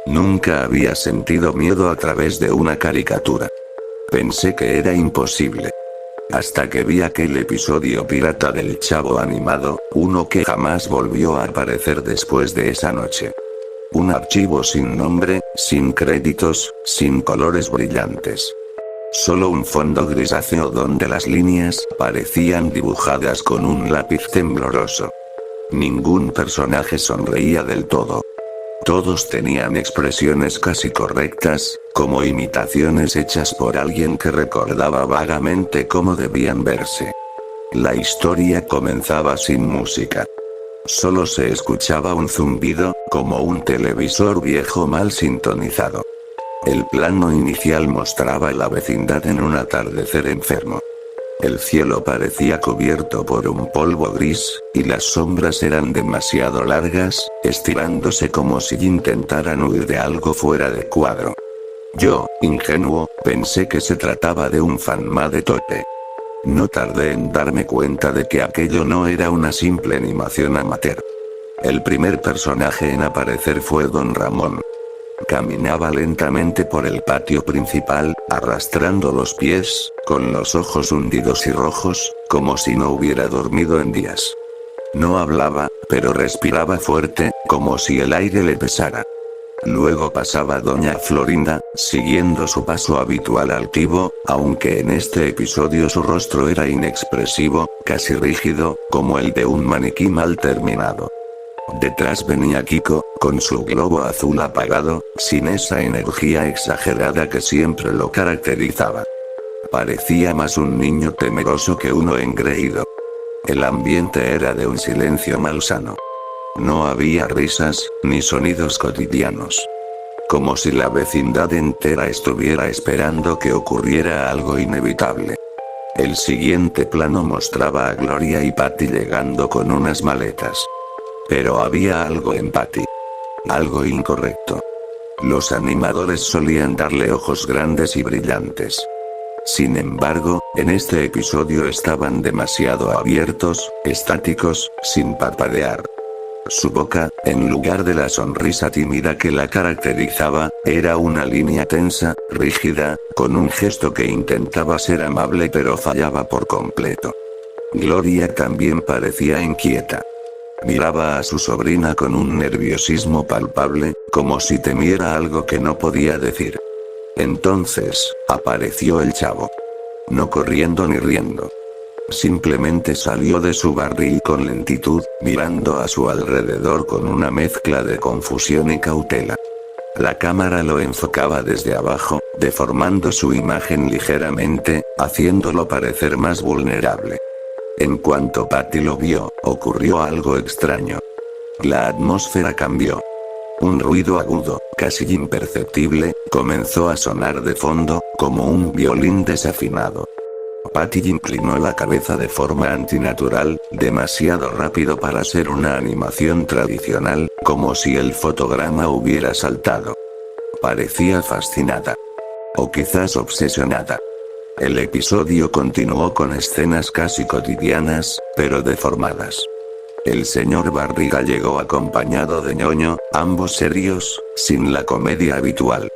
Nunca había sentido miedo a través de una caricatura. Pensé que era imposible. Hasta que vi aquel episodio pirata del Chavo animado, uno que jamás volvió a aparecer después de esa noche. Un archivo sin nombre, sin créditos, sin colores brillantes. Solo un fondo grisáceo donde las líneas parecían dibujadas con un lápiz tembloroso. Ningún personaje sonreía del todo. Todos tenían expresiones casi correctas, como imitaciones hechas por alguien que recordaba vagamente cómo debían verse. La historia comenzaba sin música. Solo se escuchaba un zumbido, como un televisor viejo mal sintonizado. El plano inicial mostraba la vecindad en un atardecer enfermo. El cielo parecía cubierto por un polvo gris, y las sombras eran demasiado largas, estirándose como si intentaran huir de algo fuera de cuadro. Yo, ingenuo, pensé que se trataba de un fanmade de Tope. No tardé en darme cuenta de que aquello no era una simple animación amateur. El primer personaje en aparecer fue Don Ramón. Caminaba lentamente por el patio principal, arrastrando los pies, con los ojos hundidos y rojos, como si no hubiera dormido en días. No hablaba, pero respiraba fuerte, como si el aire le pesara. Luego pasaba Doña Florinda, siguiendo su paso habitual altivo, aunque en este episodio su rostro era inexpresivo, casi rígido, como el de un maniquí mal terminado. Detrás venía Kiko, con su globo azul apagado, sin esa energía exagerada que siempre lo caracterizaba. Parecía más un niño temeroso que uno engreído. El ambiente era de un silencio malsano. No había risas, ni sonidos cotidianos. Como si la vecindad entera estuviera esperando que ocurriera algo inevitable. El siguiente plano mostraba a Gloria y Patty llegando con unas maletas. Pero había algo en Patty. Algo incorrecto. Los animadores solían darle ojos grandes y brillantes. Sin embargo, en este episodio estaban demasiado abiertos, estáticos, sin parpadear. Su boca, en lugar de la sonrisa tímida que la caracterizaba, era una línea tensa, rígida, con un gesto que intentaba ser amable pero fallaba por completo. Gloria también parecía inquieta. Miraba a su sobrina con un nerviosismo palpable, como si temiera algo que no podía decir. Entonces, apareció el Chavo. No corriendo ni riendo. Simplemente salió de su barril con lentitud, mirando a su alrededor con una mezcla de confusión y cautela. La cámara lo enfocaba desde abajo, deformando su imagen ligeramente, haciéndolo parecer más vulnerable. En cuanto Patty lo vio, ocurrió algo extraño. La atmósfera cambió. Un ruido agudo, casi imperceptible, comenzó a sonar de fondo, como un violín desafinado. Patty inclinó la cabeza de forma antinatural, demasiado rápido para ser una animación tradicional, como si el fotograma hubiera saltado. Parecía fascinada. O quizás obsesionada. El episodio continuó con escenas casi cotidianas, pero deformadas. El señor Barriga llegó acompañado de Ñoño, ambos serios, sin la comedia habitual.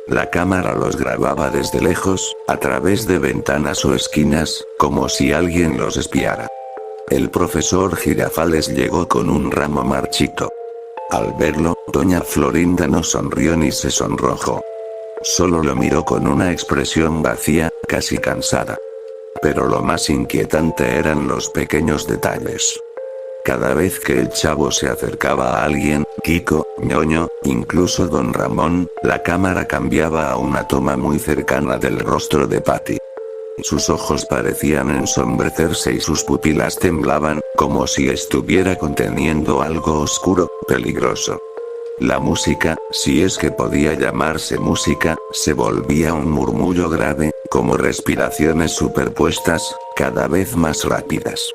La cámara los grababa desde lejos, a través de ventanas o esquinas, como si alguien los espiara. El profesor Girafales llegó con un ramo marchito. Al verlo, Doña Florinda no sonrió ni se sonrojó. Solo lo miró con una expresión vacía, casi cansada. Pero lo más inquietante eran los pequeños detalles. Cada vez que el Chavo se acercaba a alguien, Kiko, Ñoño, incluso Don Ramón, la cámara cambiaba a una toma muy cercana del rostro de Patty. Sus ojos parecían ensombrecerse y sus pupilas temblaban, como si estuviera conteniendo algo oscuro, peligroso. La música, si es que podía llamarse música, se volvía un murmullo grave, como respiraciones superpuestas, cada vez más rápidas.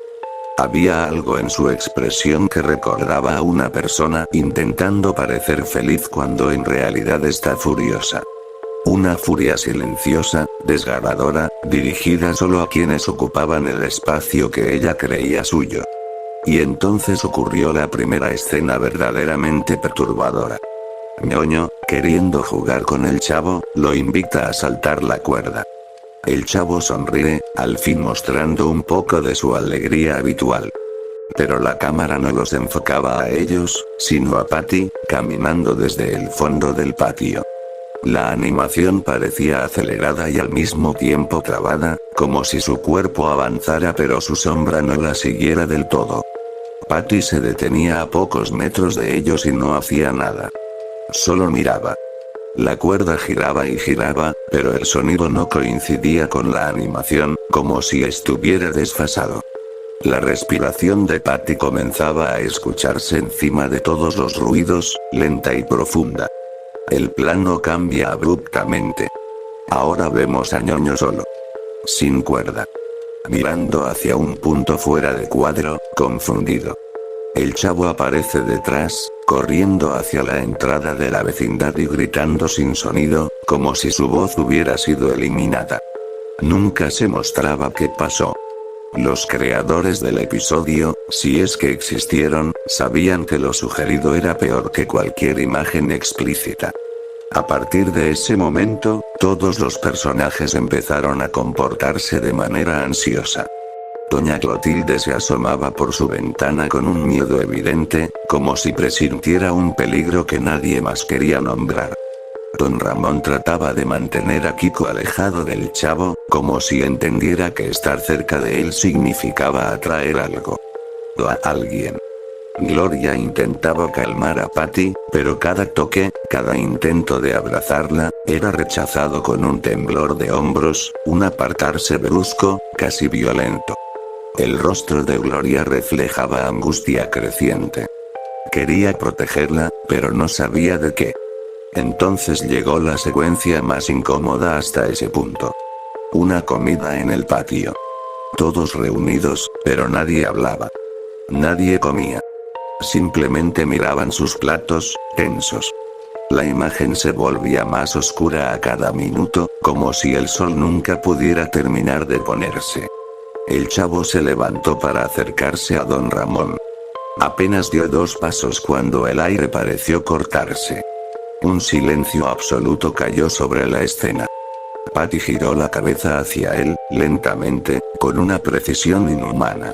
Había algo en su expresión que recordaba a una persona intentando parecer feliz cuando en realidad está furiosa. Una furia silenciosa, desgarradora, dirigida solo a quienes ocupaban el espacio que ella creía suyo. Y entonces ocurrió la primera escena verdaderamente perturbadora. Ñoño, queriendo jugar con el chavo, lo invita a saltar la cuerda. El chavo sonríe, al fin mostrando un poco de su alegría habitual. Pero la cámara no los enfocaba a ellos, sino a Patty, caminando desde el fondo del patio. La animación parecía acelerada y al mismo tiempo trabada, como si su cuerpo avanzara pero su sombra no la siguiera del todo. Patty se detenía a pocos metros de ellos y no hacía nada. Solo miraba. La cuerda giraba y giraba, pero el sonido no coincidía con la animación, como si estuviera desfasado. La respiración de Patty comenzaba a escucharse encima de todos los ruidos, lenta y profunda. El plano cambia abruptamente. Ahora vemos a Ñoño solo. Sin cuerda. Mirando hacia un punto fuera de cuadro, confundido. El chavo aparece detrás, corriendo hacia la entrada de la vecindad y gritando sin sonido, como si su voz hubiera sido eliminada. Nunca se mostraba qué pasó. Los creadores del episodio, si es que existieron, sabían que lo sugerido era peor que cualquier imagen explícita. A partir de ese momento, todos los personajes empezaron a comportarse de manera ansiosa. Doña Clotilde se asomaba por su ventana con un miedo evidente, como si presintiera un peligro que nadie más quería nombrar. Don Ramón trataba de mantener a Kiko alejado del chavo, como si entendiera que estar cerca de él significaba atraer algo. O a alguien. Gloria intentaba calmar a Patty, pero cada toque, cada intento de abrazarla, era rechazado con un temblor de hombros, un apartarse brusco, casi violento. El rostro de Gloria reflejaba angustia creciente. Quería protegerla, pero no sabía de qué. Entonces llegó la secuencia más incómoda hasta ese punto. Una comida en el patio. Todos reunidos, pero nadie hablaba. Nadie comía. Simplemente miraban sus platos, tensos. La imagen se volvía más oscura a cada minuto, como si el sol nunca pudiera terminar de ponerse. El chavo se levantó para acercarse a don Ramón. Apenas dio 2 pasos cuando el aire pareció cortarse. Un silencio absoluto cayó sobre la escena. Patty giró la cabeza hacia él, lentamente, con una precisión inhumana.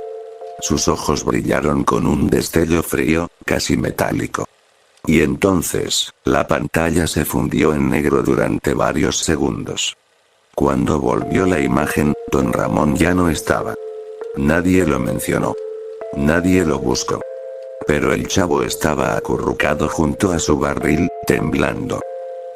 Sus ojos brillaron con un destello frío, casi metálico. Y entonces, la pantalla se fundió en negro durante varios segundos. Cuando volvió la imagen, don Ramón ya no estaba. Nadie lo mencionó. Nadie lo buscó. Pero el chavo estaba acurrucado junto a su barril, temblando.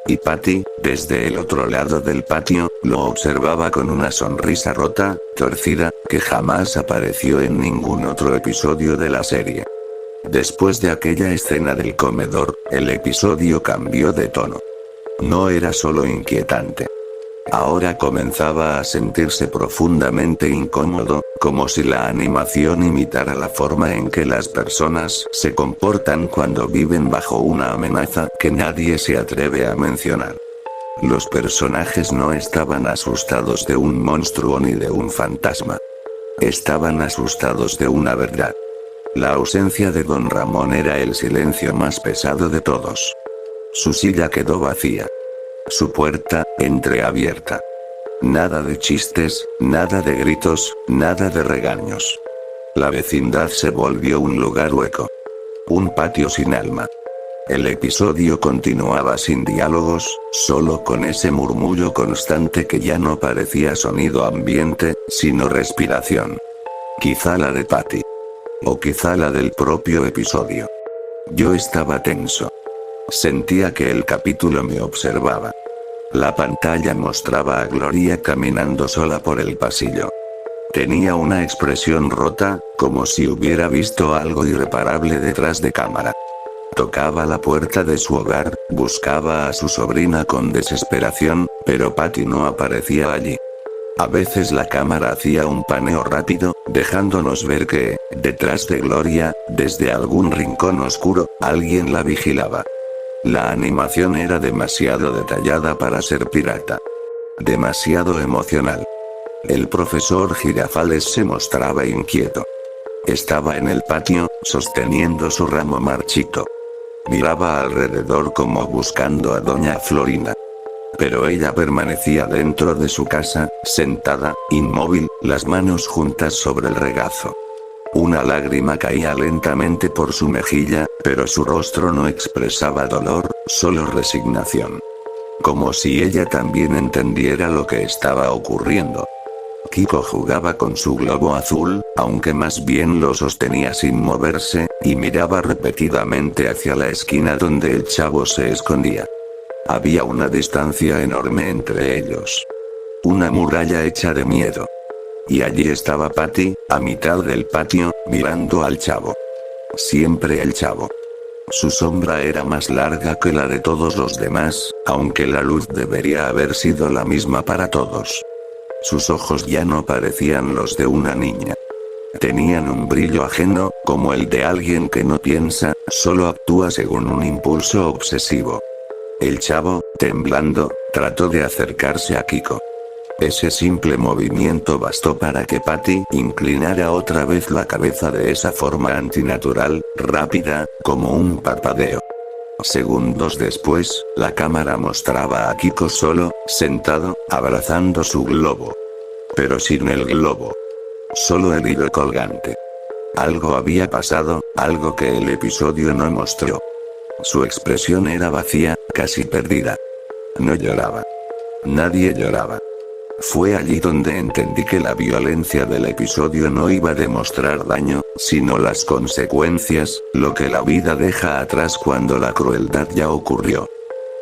Y Patty, desde el otro lado del patio, lo observaba con una sonrisa rota, torcida, que jamás apareció en ningún otro episodio de la serie. Después de aquella escena del comedor, el episodio cambió de tono. No era solo inquietante. Ahora comenzaba a sentirse profundamente incómodo, como si la animación imitara la forma en que las personas se comportan cuando viven bajo una amenaza que nadie se atreve a mencionar. Los personajes no estaban asustados de un monstruo ni de un fantasma. Estaban asustados de una verdad. La ausencia de don Ramón era el silencio más pesado de todos. Su silla quedó vacía. Su puerta, entreabierta. Nada de chistes, nada de gritos, nada de regaños. La vecindad se volvió un lugar hueco. Un patio sin alma. El episodio continuaba sin diálogos, solo con ese murmullo constante que ya no parecía sonido ambiente, sino respiración. Quizá la de Patty. O quizá la del propio episodio. Yo estaba tenso. Sentía que el capítulo me observaba. La pantalla mostraba a Gloria caminando sola por el pasillo. Tenía una expresión rota, como si hubiera visto algo irreparable detrás de cámara. Tocaba la puerta de su hogar, buscaba a su sobrina con desesperación, pero Patty no aparecía allí. A veces la cámara hacía un paneo rápido, dejándonos ver que, detrás de Gloria, desde algún rincón oscuro, alguien la vigilaba. La animación era demasiado detallada para ser pirata. Demasiado emocional. El profesor Girafales se mostraba inquieto. Estaba en el patio, sosteniendo su ramo marchito. Miraba alrededor como buscando a doña Florinda. Pero ella permanecía dentro de su casa, sentada, inmóvil, las manos juntas sobre el regazo. Una lágrima caía lentamente por su mejilla, pero su rostro no expresaba dolor, solo resignación. Como si ella también entendiera lo que estaba ocurriendo. Kiko jugaba con su globo azul, aunque más bien lo sostenía sin moverse, y miraba repetidamente hacia la esquina donde el chavo se escondía. Había una distancia enorme entre ellos. Una muralla hecha de miedo. Y allí estaba Patty, a mitad del patio, mirando al chavo. Siempre el chavo. Su sombra era más larga que la de todos los demás, aunque la luz debería haber sido la misma para todos. Sus ojos ya no parecían los de una niña. Tenían un brillo ajeno, como el de alguien que no piensa, solo actúa según un impulso obsesivo. El chavo, temblando, trató de acercarse a Kiko. Ese simple movimiento bastó para que Patty inclinara otra vez la cabeza de esa forma antinatural, rápida, como un parpadeo. Segundos después, la cámara mostraba a Kiko solo, sentado, abrazando su globo. Pero sin el globo. Solo el hilo colgante. Algo había pasado, algo que el episodio no mostró. Su expresión era vacía, casi perdida. No lloraba. Nadie lloraba. Fue allí donde entendí que la violencia del episodio no iba a demostrar daño, sino las consecuencias, lo que la vida deja atrás cuando la crueldad ya ocurrió.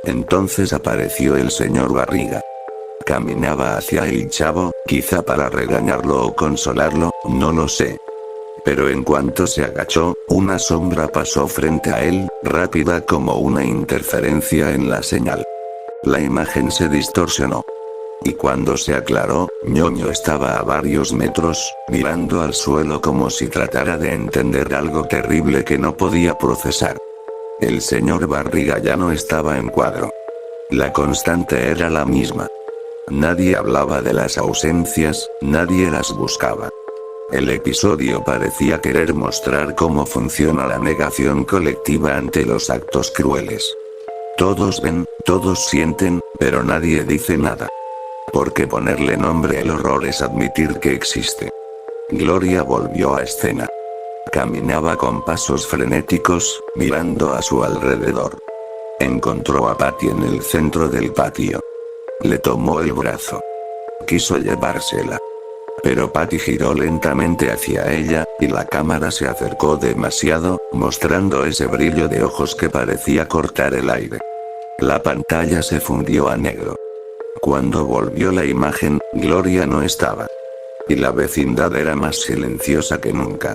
Entonces apareció el señor Barriga. Caminaba hacia el chavo, quizá para regañarlo o consolarlo, no lo sé. Pero en cuanto se agachó, una sombra pasó frente a él, rápida como una interferencia en la señal. La imagen se distorsionó. Y cuando se aclaró, Ñoño estaba a varios metros, mirando al suelo como si tratara de entender algo terrible que no podía procesar. El señor Barriga ya no estaba en cuadro. La constante era la misma. Nadie hablaba de las ausencias, nadie las buscaba. El episodio parecía querer mostrar cómo funciona la negación colectiva ante los actos crueles. Todos ven, todos sienten, pero nadie dice nada. Porque ponerle nombre al horror es admitir que existe. Gloria volvió a escena. Caminaba con pasos frenéticos, mirando a su alrededor. Encontró a Patty en el centro del patio. Le tomó el brazo. Quiso llevársela. Pero Patty giró lentamente hacia ella, y la cámara se acercó demasiado, mostrando ese brillo de ojos que parecía cortar el aire. La pantalla se fundió a negro. Cuando volvió la imagen, Gloria no estaba. Y la vecindad era más silenciosa que nunca.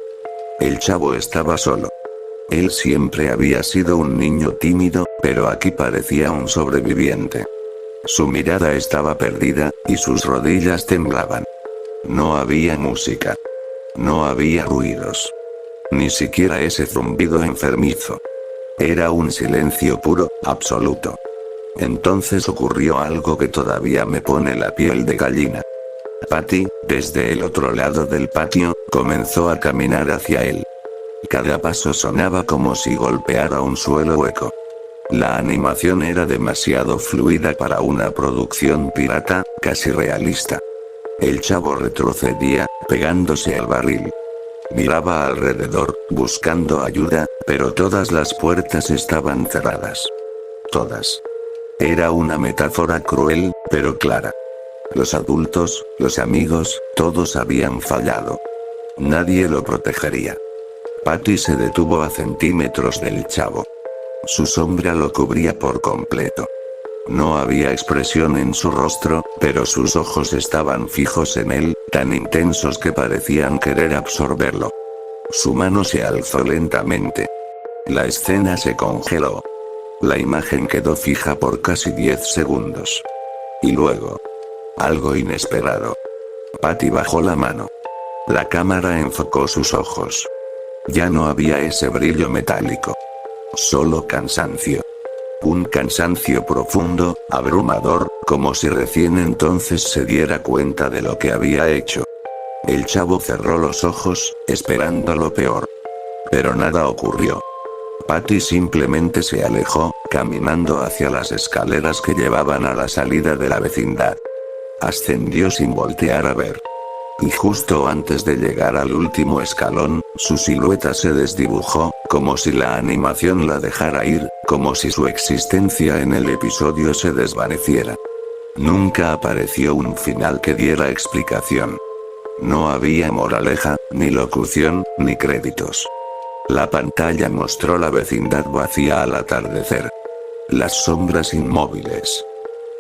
El chavo estaba solo. Él siempre había sido un niño tímido, pero aquí parecía un sobreviviente. Su mirada estaba perdida, y sus rodillas temblaban. No había música. No había ruidos. Ni siquiera ese zumbido enfermizo. Era un silencio puro, absoluto. Entonces ocurrió algo que todavía me pone la piel de gallina. Patty, desde el otro lado del patio, comenzó a caminar hacia él. Cada paso sonaba como si golpeara un suelo hueco. La animación era demasiado fluida para una producción pirata, casi realista. El chavo retrocedía, pegándose al barril. Miraba alrededor, buscando ayuda, pero todas las puertas estaban cerradas. Todas. Era una metáfora cruel, pero clara. Los adultos, los amigos, todos habían fallado. Nadie lo protegería. Patty se detuvo a centímetros del chavo. Su sombra lo cubría por completo. No había expresión en su rostro, pero sus ojos estaban fijos en él, tan intensos que parecían querer absorberlo. Su mano se alzó lentamente. La escena se congeló. La imagen quedó fija por casi 10 segundos. Y luego. Algo inesperado. Patty bajó la mano. La cámara enfocó sus ojos. Ya no había ese brillo metálico. Solo cansancio. Un cansancio profundo, abrumador, como si recién entonces se diera cuenta de lo que había hecho. El chavo cerró los ojos, esperando lo peor. Pero nada ocurrió. Patty simplemente se alejó, caminando hacia las escaleras que llevaban a la salida de la vecindad. Ascendió sin voltear a ver. Y justo antes de llegar al último escalón, su silueta se desdibujó, como si la animación la dejara ir, como si su existencia en el episodio se desvaneciera. Nunca apareció un final que diera explicación. No había moraleja, ni locución, ni créditos. La pantalla mostró la vecindad vacía al atardecer. Las sombras inmóviles.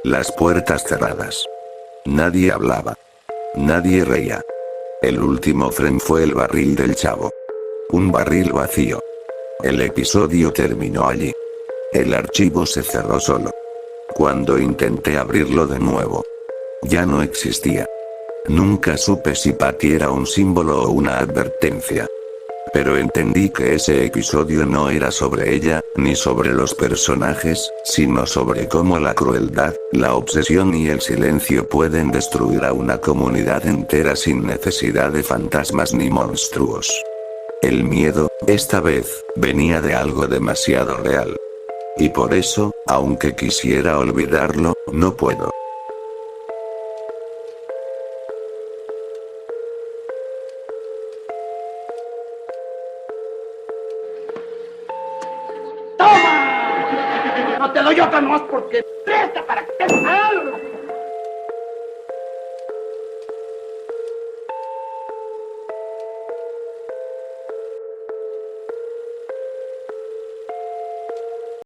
Las puertas cerradas. Nadie hablaba. Nadie reía. El último frame fue el barril del chavo. Un barril vacío. El episodio terminó allí. El archivo se cerró solo. Cuando intenté abrirlo de nuevo, ya no existía. Nunca supe si Patty era un símbolo o una advertencia. Pero entendí que ese episodio no era sobre ella, ni sobre los personajes, sino sobre cómo la crueldad, la obsesión y el silencio pueden destruir a una comunidad entera sin necesidad de fantasmas ni monstruos. El miedo, esta vez, venía de algo demasiado real. Y por eso, aunque quisiera olvidarlo, no puedo. ¡Toma! No te doy otra más porque presta para que te salga.